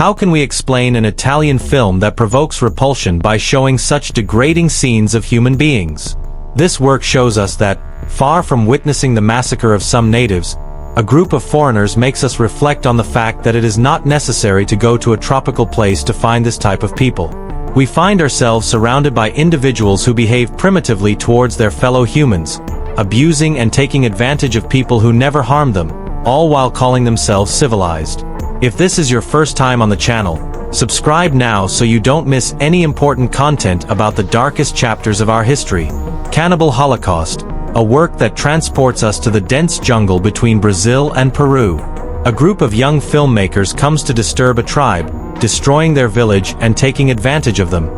How can we explain an Italian film that provokes repulsion by showing such degrading scenes of human beings? This work shows us that, far from witnessing the massacre of some natives, a group of foreigners makes us reflect on the fact that it is not necessary to go to a tropical place to find this type of people. We find ourselves surrounded by individuals who behave primitively towards their fellow humans, abusing and taking advantage of people who never harmed them, all while calling themselves civilized. If this is your first time on the channel, subscribe now so you don't miss any important content about the darkest chapters of our history. Cannibal Holocaust, a work that transports us to the dense jungle between Brazil and Peru. A group of young filmmakers comes to disturb a tribe, destroying their village and taking advantage of them,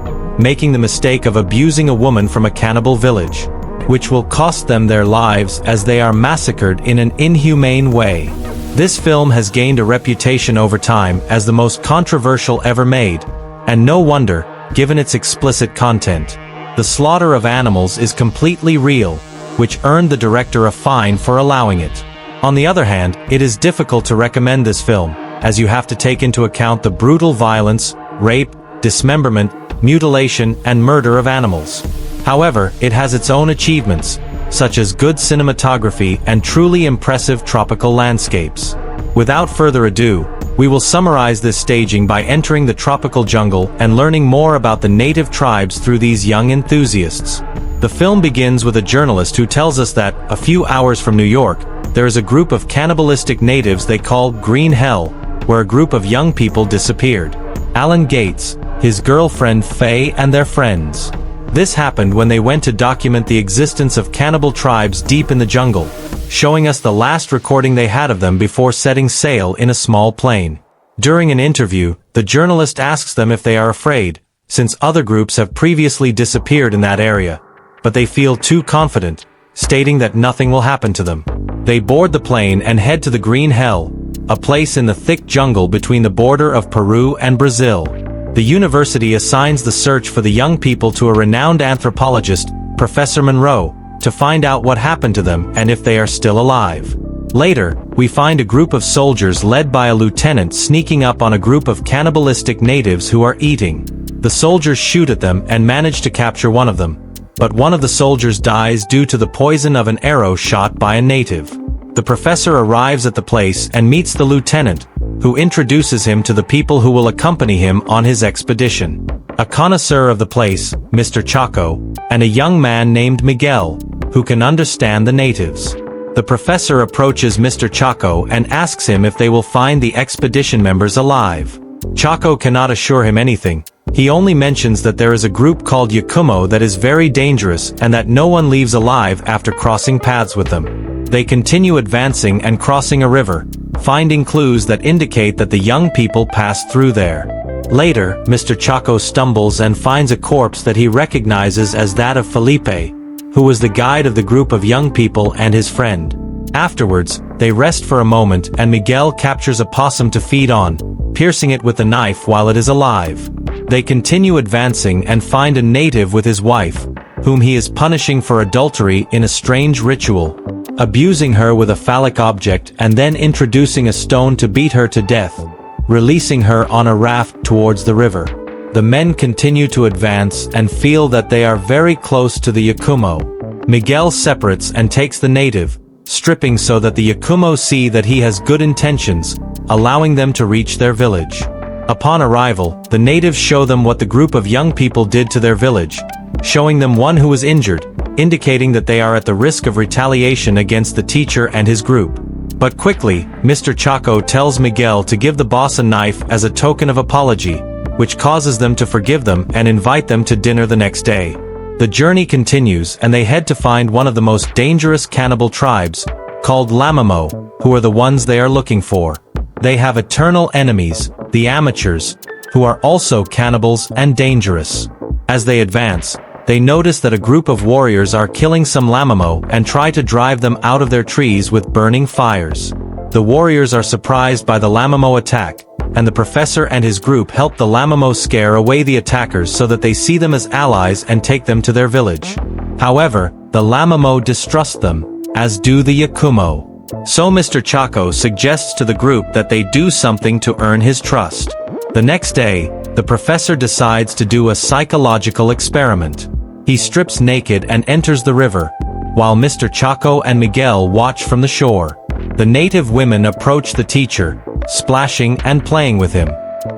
making the mistake of abusing a woman from a cannibal village, which will cost them their lives as they are massacred in an inhumane way. This film has gained a reputation over time as the most controversial ever made, and no wonder, given its explicit content. The slaughter of animals is completely real, which earned the director a fine for allowing it. On the other hand, it is difficult to recommend this film, as you have to take into account the brutal violence, rape, dismemberment, mutilation, and murder of animals. However, it has its own achievements, such as good cinematography and truly impressive tropical landscapes. Without further ado, we will summarize this staging by entering the tropical jungle and learning more about the native tribes through these young enthusiasts. The film begins with a journalist who tells us that, a few hours from New York, there is a group of cannibalistic natives they call Green Hell, where a group of young people disappeared. Alan Gates, his girlfriend Faye and their friends. This happened when they went to document the existence of cannibal tribes deep in the jungle, showing us the last recording they had of them before setting sail in a small plane. During an interview, the journalist asks them if they are afraid, since other groups have previously disappeared in that area, but they feel too confident, stating that nothing will happen to them. They board the plane and head to the Green Hell, a place in the thick jungle between the border of Peru and Brazil. The university assigns the search for the young people to a renowned anthropologist, Professor Monroe, to find out what happened to them and if they are still alive. Later, we find a group of soldiers led by a lieutenant sneaking up on a group of cannibalistic natives who are eating. The soldiers shoot at them and manage to capture one of them, but one of the soldiers dies due to the poison of an arrow shot by a native. The professor arrives at the place and meets the lieutenant, who introduces him to the people who will accompany him on his expedition. A connoisseur of the place, Mr. Chaco, and a young man named Miguel, who can understand the natives. The professor approaches Mr. Chaco and asks him if they will find the expedition members alive. Chaco cannot assure him anything. He only mentions that there is a group called Yakumo that is very dangerous and that no one leaves alive after crossing paths with them. They continue advancing and crossing a river, finding clues that indicate that the young people passed through there. Later, Mr. Chaco stumbles and finds a corpse that he recognizes as that of Felipe, who was the guide of the group of young people and his friend. Afterwards, they rest for a moment and Miguel captures a possum to feed on, piercing it with a knife while it is alive. They continue advancing and find a native with his wife, whom he is punishing for adultery in a strange ritual, abusing her with a phallic object and then introducing a stone to beat her to death, releasing her on a raft towards the river. The men continue to advance and feel that they are very close to the Yakumo. Miguel separates and takes the native, stripping so that the Yakumo see that he has good intentions, allowing them to reach their village. Upon arrival, the natives show them what the group of young people did to their village, showing them one who was injured, indicating that they are at the risk of retaliation against the teacher and his group. But quickly, Mr. Chaco tells Miguel to give the boss a knife as a token of apology, which causes them to forgive them and invite them to dinner the next day. The journey continues and they head to find one of the most dangerous cannibal tribes, called Lamamo, who are the ones they are looking for. They have eternal enemies, the amateurs, who are also cannibals and dangerous. As they advance, they notice that a group of warriors are killing some Lamamo and try to drive them out of their trees with burning fires. The warriors are surprised by the Lamamo attack, and the professor and his group help the Lamamo scare away the attackers so that they see them as allies and take them to their village. However, the Lamamo distrust them, as do the Yakumo. So Mr. Chaco suggests to the group that they do something to earn his trust. The next day, the professor decides to do a psychological experiment. He strips naked and enters the river, while Mr. Chaco and Miguel watch from the shore. The native women approach the teacher, splashing and playing with him.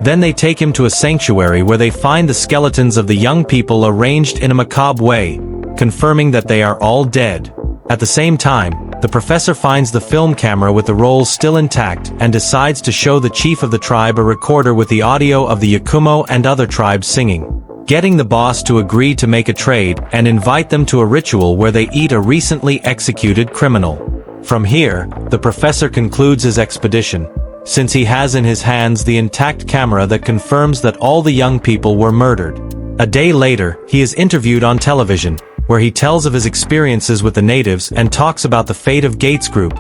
Then they take him to a sanctuary where they find the skeletons of the young people arranged in a macabre way, confirming that they are all dead. At the same time, the professor finds the film camera with the rolls still intact and decides to show the chief of the tribe a recorder with the audio of the Yakumo and other tribes singing, getting the boss to agree to make a trade and invite them to a ritual where they eat a recently executed criminal. From here, the professor concludes his expedition, since he has in his hands the intact camera that confirms that all the young people were murdered. A day later, he is interviewed on television, where he tells of his experiences with the natives and talks about the fate of Gates' group,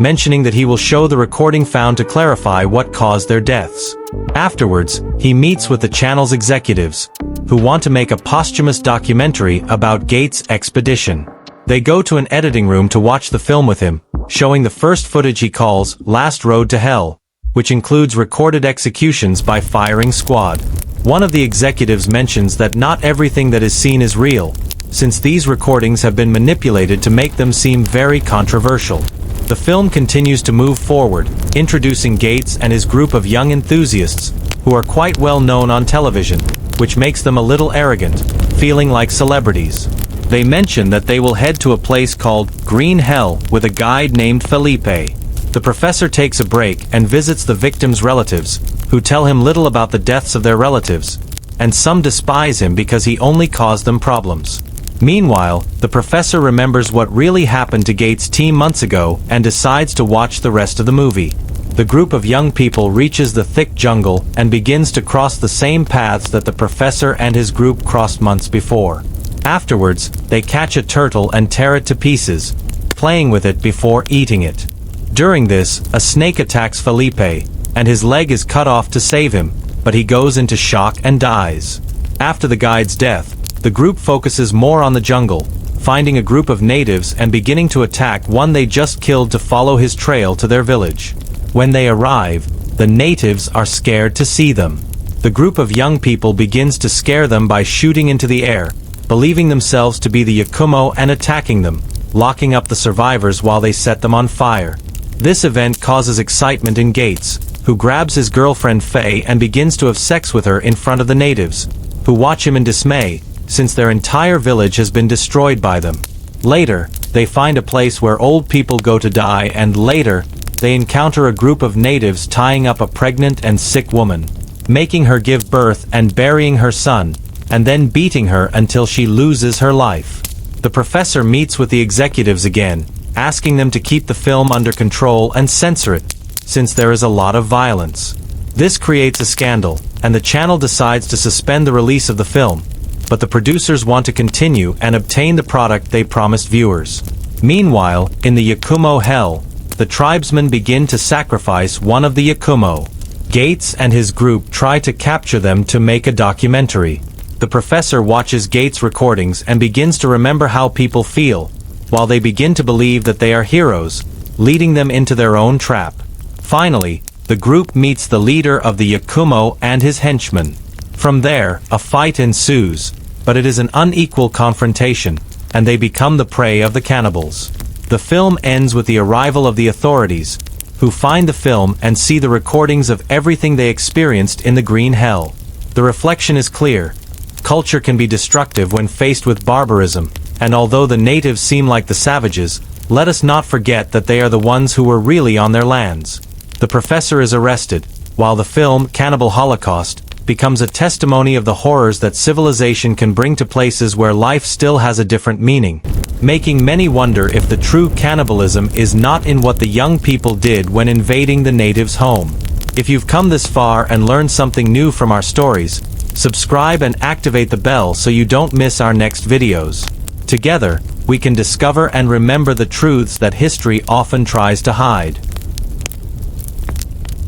mentioning that he will show the recording found to clarify what caused their deaths. Afterwards, he meets with the channel's executives, who want to make a posthumous documentary about Gates' expedition. They go to an editing room to watch the film with him, showing the first footage he calls Last Road to Hell, which includes recorded executions by firing squad. One of the executives mentions that not everything that is seen is real, since these recordings have been manipulated to make them seem very controversial. The film continues to move forward, introducing Gates and his group of young enthusiasts, who are quite well known on television, which makes them a little arrogant, feeling like celebrities. They mention that they will head to a place called Green Hell with a guide named Felipe. The professor takes a break and visits the victims' relatives, who tell him little about the deaths of their relatives, and some despise him because he only caused them problems. Meanwhile, the professor remembers what really happened to Gates' team months ago and decides to watch the rest of the movie. The group of young people reaches the thick jungle and begins to cross the same paths that the professor and his group crossed months before. Afterwards, they catch a turtle and tear it to pieces, playing with it before eating it. During this, a snake attacks Felipe, and his leg is cut off to save him, but he goes into shock and dies. After the guide's death, the group focuses more on the jungle, finding a group of natives and beginning to attack one they just killed to follow his trail to their village. When they arrive, the natives are scared to see them. The group of young people begins to scare them by shooting into the air, believing themselves to be the Yakumo and attacking them, locking up the survivors while they set them on fire. This event causes excitement in Gates, who grabs his girlfriend Faye and begins to have sex with her in front of the natives, who watch him in dismay, since their entire village has been destroyed by them. Later, they find a place where old people go to die, and later, they encounter a group of natives tying up a pregnant and sick woman, making her give birth and burying her son, and then beating her until she loses her life. The professor meets with the executives again, asking them to keep the film under control and censor it, since there is a lot of violence. This creates a scandal, and the channel decides to suspend the release of the film, but the producers want to continue and obtain the product they promised viewers. Meanwhile, in the Yakumo Hell, the tribesmen begin to sacrifice one of the Yakumo. Gates and his group try to capture them to make a documentary. The professor watches Gates' recordings and begins to remember how people feel, while they begin to believe that they are heroes, leading them into their own trap. Finally, the group meets the leader of the Yakumo and his henchmen. From there, a fight ensues, but it is an unequal confrontation, and they become the prey of the cannibals. The film ends with the arrival of the authorities, who find the film and see the recordings of everything they experienced in the Green Hell. The reflection is clear. Culture can be destructive when faced with barbarism, and although the natives seem like the savages, let us not forget that they are the ones who were really on their lands. The professor is arrested, while the film Cannibal Holocaust becomes a testimony of the horrors that civilization can bring to places where life still has a different meaning, making many wonder if the true cannibalism is not in what the young people did when invading the natives' home. If you've come this far and learned something new from our stories, subscribe and activate the bell so you don't miss our next videos. Together, we can discover and remember the truths that history often tries to hide.